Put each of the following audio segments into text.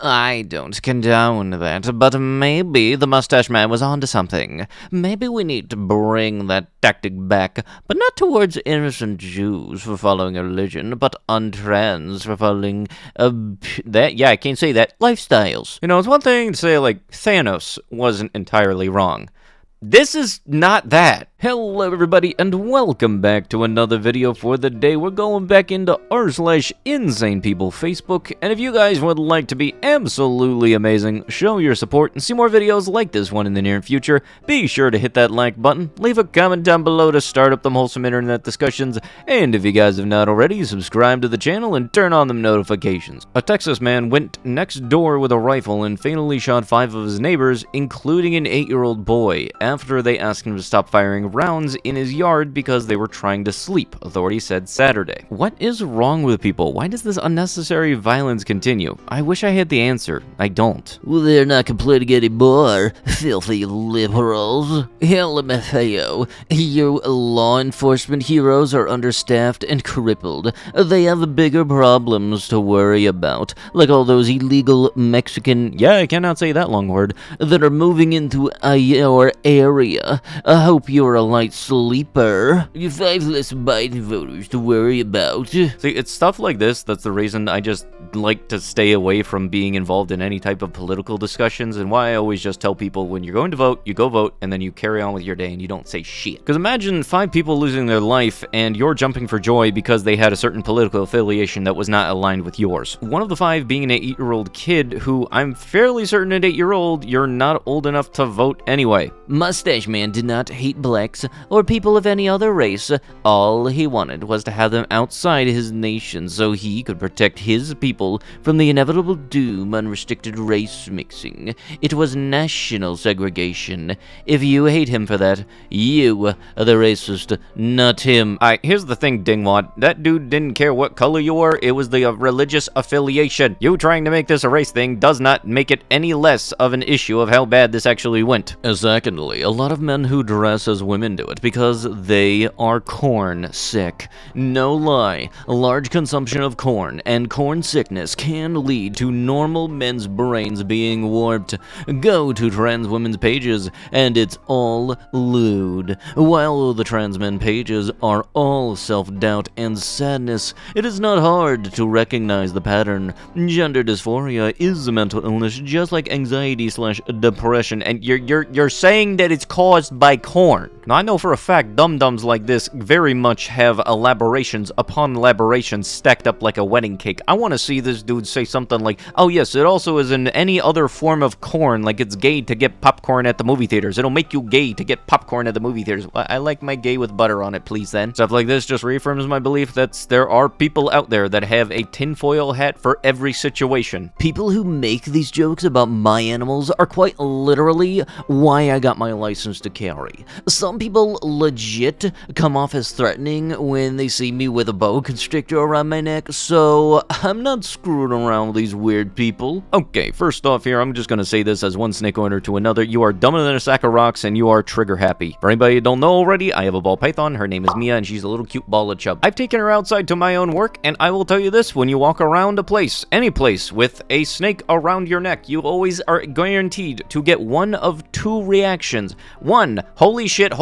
I don't condone that, but maybe the mustache man was onto something. Maybe we need to bring that tactic back, but not towards innocent Jews for following a religion, but on trans for following I can't say that, lifestyles. You know, it's one thing to say, like, Thanos wasn't entirely wrong. This is not that. Hello everybody and welcome back to another video for the day. We're going back into r/insane people Facebook, and if you guys would like to be absolutely amazing, show your support and see more videos like this one in the near future, be sure to hit that like button, leave a comment down below to start up them wholesome internet discussions, and if you guys have not already, subscribe to the channel and turn on them notifications. A Texas man went next door with a rifle and fatally shot 5 of his neighbors, including an 8-year-old boy, after they asked him to stop firing rounds in his yard because they were trying to sleep, authorities said Saturday. What is wrong with people? Why does this unnecessary violence continue? I wish I had the answer. I don't. Well, they're not complaining anymore, filthy liberals. LMFAO, your law enforcement heroes are understaffed and crippled. They have bigger problems to worry about, like all those illegal Mexican, I cannot say that long word, that are moving into your area. I hope you're a light sleeper. You 5 less Biden voters to worry about. See, it's stuff like this that's the reason I just like to stay away from being involved in any type of political discussions, and why I always just tell people when you're going to vote, you go vote, and then you carry on with your day and you don't say shit. Because imagine 5 people losing their life and you're jumping for joy because they had a certain political affiliation that was not aligned with yours. One of the 5 being an 8-year-old kid who I'm fairly certain at 8-year-old, you're not old enough to vote anyway. Mustache Man did not hate blacks or people of any other race. All he wanted was to have them outside his nation so he could protect his people from the inevitable doom unrestricted race mixing. It was national segregation. If you hate him for that, you are the racist, not him. Here's the thing, Dingwad. That dude didn't care what color you were, it was the religious affiliation. You trying to make this a race thing does not make it any less of an issue of how bad this actually went. Secondly, a lot of men who dress as women do it because they are corn sick. No lie, a large consumption of corn and corn sickness can lead to normal men's brains being warped. Go to trans women's pages and it's all lewd. While the trans men pages are all self-doubt and sadness, it is not hard to recognize the pattern. Gender dysphoria is a mental illness just like anxiety/depression, and you're saying that it's caused by corn. Now, I know for a fact dum-dums like this very much have elaborations upon elaborations stacked up like a wedding cake. I want to see this dude say something like, oh yes, it also is in any other form of corn, like it's gay to get popcorn at the movie theaters. It'll make you gay to get popcorn at the movie theaters. I like my gay with butter on it, please then. Stuff like this just reaffirms my belief that there are people out there that have a tinfoil hat for every situation. People who make these jokes about my animals are quite literally why I got my license to carry. Some people legit come off as threatening when they see me with a boa constrictor around my neck, so I'm not screwing around with these weird people. Okay, first off here, I'm just gonna say this as one snake owner to another. You are dumber than a sack of rocks and you are trigger happy. For anybody who don't know already, I have a ball python. Her name is Mia and she's a little cute ball of chub. I've taken her outside to my own work, and I will tell you this, when you walk around a place, any place, with a snake around your neck, you always are guaranteed to get one of 2 reactions. 1, holy shit,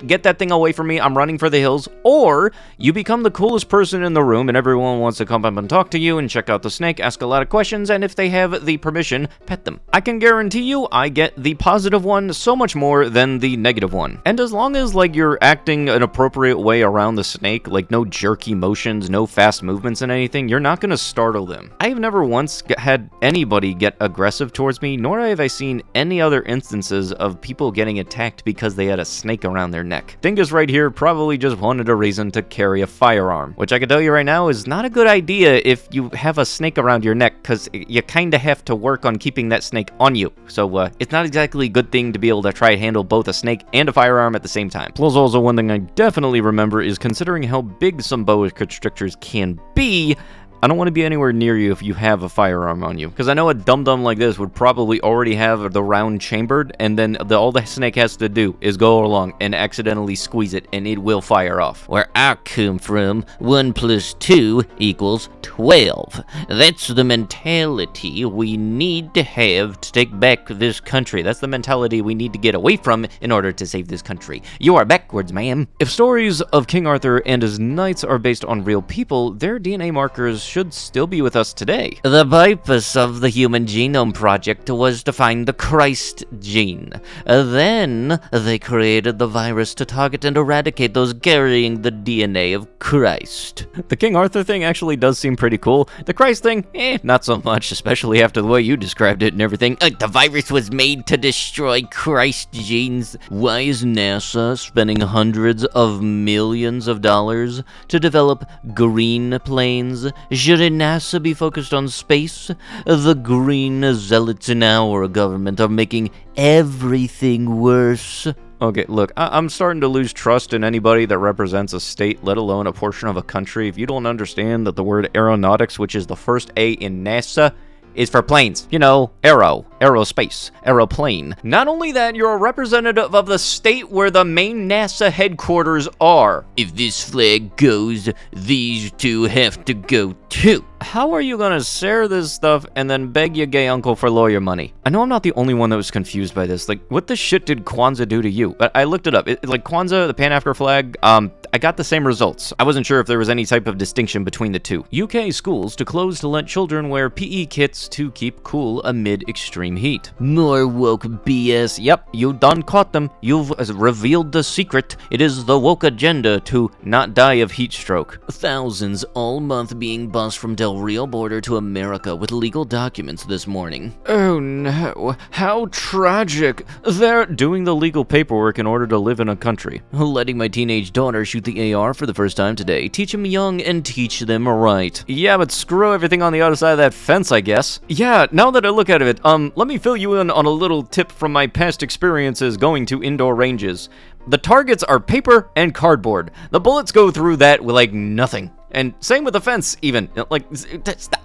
get that thing away from me, I'm running for the hills. Or, you become the coolest person in the room and everyone wants to come up and talk to you and check out the snake, ask a lot of questions, and if they have the permission, pet them. I can guarantee you I get the positive one so much more than the negative one. And as long as, like, you're acting an appropriate way around the snake, like no jerky motions, no fast movements and anything, you're not gonna startle them. I have never once had anybody get aggressive towards me, nor have I seen any other instances of people getting attacked because they had a snake around their neck. Dingus right here probably just wanted a reason to carry a firearm, which I can tell you right now is not a good idea if you have a snake around your neck, because you kinda have to work on keeping that snake on you. So it's not exactly a good thing to be able to try to handle both a snake and a firearm at the same time. Plus also one thing I definitely remember is, considering how big some boa constrictors can be, I don't want to be anywhere near you if you have a firearm on you. Because I know a dum-dum like this would probably already have the round chambered, and then all the snake has to do is go along and accidentally squeeze it, and it will fire off. Where I come from, 1 + 2 = 12. That's the mentality we need to have to take back this country. That's the mentality we need to get away from in order to save this country. You are backwards, ma'am. If stories of King Arthur and his knights are based on real people, their DNA markers should still be with us today. The purpose of the Human Genome Project was to find the Christ gene. Then they created the virus to target and eradicate those carrying the DNA of Christ. The King Arthur thing actually does seem pretty cool. The Christ thing, not so much, especially after the way you described it and everything. The virus was made to destroy Christ genes. Why is NASA spending hundreds of millions of dollars to develop green planes? Shouldn't NASA be focused on space? The green zealots in our government are making everything worse. Okay, look, I'm starting to lose trust in anybody that represents a state, let alone a portion of a country. If you don't understand that the word aeronautics, which is the first A in NASA, is for planes. You know, aerospace, aeroplane. Not only that, you're a representative of the state where the main NASA headquarters are. If this flag goes, these two have to go too. How are you gonna share this stuff and then beg your gay uncle for lawyer money? I know I'm not the only one that was confused by this. Like, what the shit did Kwanzaa do to you? I looked it up. Like, Kwanzaa, the Pan-African flag, I got the same results. I wasn't sure if there was any type of distinction between the two. UK schools to close to let children wear PE kits to keep cool amid extreme heat. More woke BS. Yep, you done caught them. You've revealed the secret. It is the woke agenda to not die of heat stroke. Thousands all month being bused from Del Rio border to America with legal documents this morning. Oh no, how tragic. They're doing the legal paperwork in order to live in a country. Letting my teenage daughter shoot the AR for the first time today. Teach them young and teach them right. Yeah, but screw everything on the other side of that fence, I guess. Yeah, now that I look at it, let me fill you in on a little tip from my past experiences going to indoor ranges. The targets are paper and cardboard. The bullets go through that with like nothing. And same with the fence, even. Like, stop.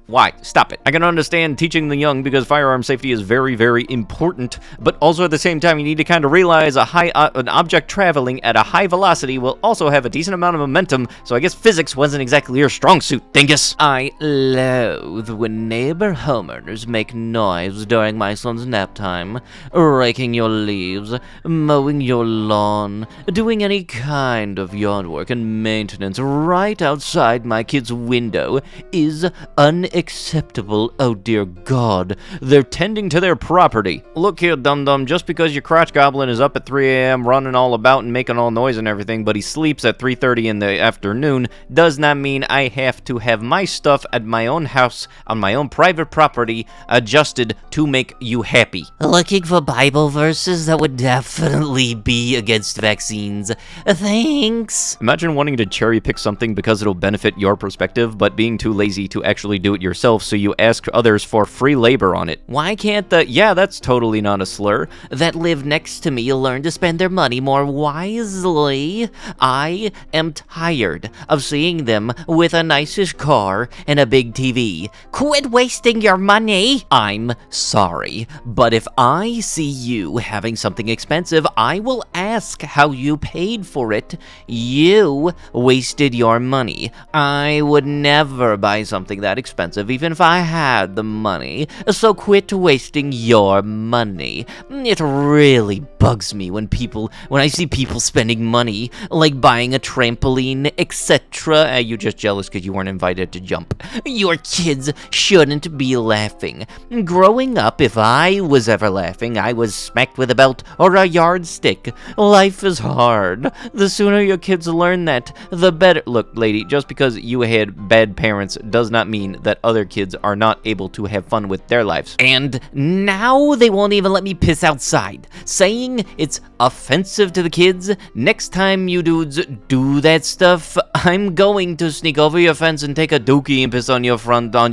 Why? Stop it. I can understand teaching the young because firearm safety is very, very important, but also at the same time, you need to kind of realize an object traveling at a high velocity will also have a decent amount of momentum, so I guess physics wasn't exactly your strong suit, dingus. I loathe when neighbor homeowners make noise during my son's nap time, raking your leaves, mowing your lawn, doing any kind of yard work and maintenance right outside my kid's window is unacceptable. Oh dear God, they're tending to their property. Look here, dum-dum, just because your crotch goblin is up at 3 a.m. running all about and making all noise and everything, but he sleeps at 3:30 in the afternoon, does not mean I have to have my stuff at my own house on my own private property adjusted to make you happy. Looking for Bible verses that would definitely be against vaccines. Thanks. Imagine wanting to cherry pick something because it'll benefit your perspective, but being too lazy to actually do it yourself, so you ask others for free labor on it. Why can't yeah, that's totally not a slur, that live next to me learn to spend their money more wisely? I am tired of seeing them with a nicest car and a big TV. Quit wasting your money! I'm sorry, but if I see you having something expensive, I will ask how you paid for it. You wasted your money. I would never buy something that expensive even if I had the money, so quit wasting your money. It really bugs me when I see people spending money, like buying a trampoline, etc. You just jealous because you weren't invited to jump. Your kids shouldn't be laughing. Growing up, if I was ever laughing, I was smacked with a belt or a yardstick. Life is hard. The sooner your kids learn that, the better. Look, lady, just because you had bad parents does not mean that other kids are not able to have fun with their lives. And now they won't even let me piss outside, saying saying it's offensive to the kids. Next time you dudes do that stuff, I'm going to sneak over your fence and take a dookie and piss on your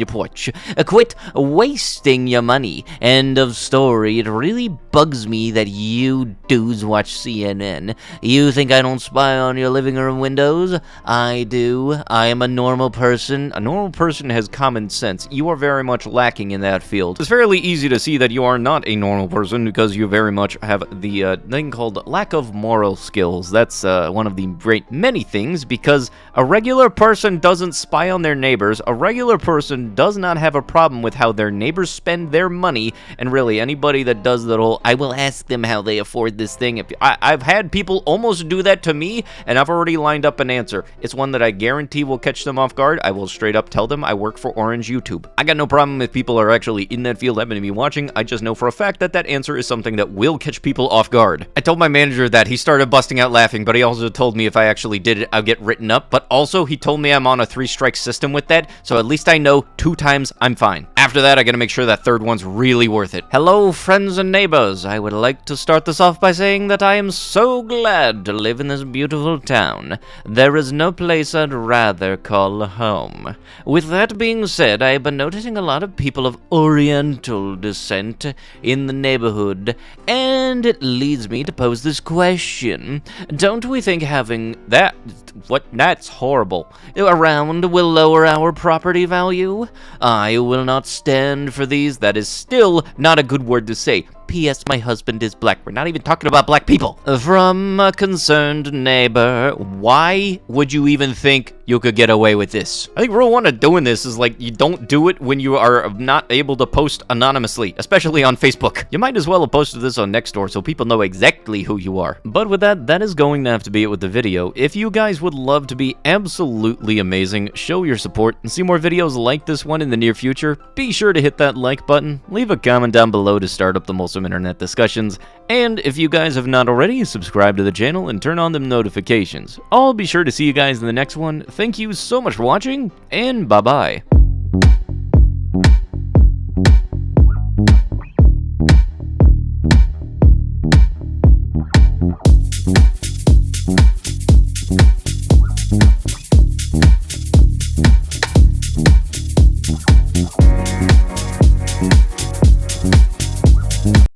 porch. Quit wasting your money. End of story. It really bugs me that you dudes watch CNN. You think I don't spy on your living room windows? I do. I am a normal person. A normal person has common sense. You are very much lacking in that field. It's fairly easy to see that you are not a normal person because you very much have the thing called lack of moral skills. That's one of the great many things, because a regular person doesn't spy on their neighbors. A regular person does not have a problem with how their neighbors spend their money, and really anybody that does that whole, I will ask them how they afford this thing. I've had people almost do that to me, and I've already lined up an answer. It's one that I guarantee will catch them off guard. I will straight up tell them I work for Orange YouTube. I got no problem if people are actually in that field happen to be watching. I just know for a fact that that answer is something that will catch people off guard. I told my manager that. He started busting out laughing, but he also told me if I actually did it, I'll get written up. But also, he told me I'm on a 3-strike system with that, so at least I know 2 times I'm fine. After that, I gotta make sure that third one's really worth it. Hello, friends and neighbors. I would like to start this off by saying that I am so glad to live in this beautiful town. There is no place I'd rather call home. With that being said, I've been noticing a lot of people of Oriental descent in the neighborhood, and it leads me to pose this question. Don't we think having that... That's horrible. Around will lower our property value? I will not stand for these. That is still not a good word to say. P.S. My husband is black. We're not even talking about black people. From a concerned neighbor, why would you even think you could get away with this? I think rule 1 of doing this is, like, you don't do it when you are not able to post anonymously, especially on Facebook. You might as well have posted this on Nextdoor so people know exactly who you are. But with that, that is going to have to be it with the video. If you guys would love to be absolutely amazing, show your support, and see more videos like this one in the near future, be sure to hit that like button, leave a comment down below to start up the most internet discussions, and if you guys have not already, subscribe to the channel and turn on them notifications. I'll be sure to see you guys in the next one. Thank you so much for watching, and bye-bye.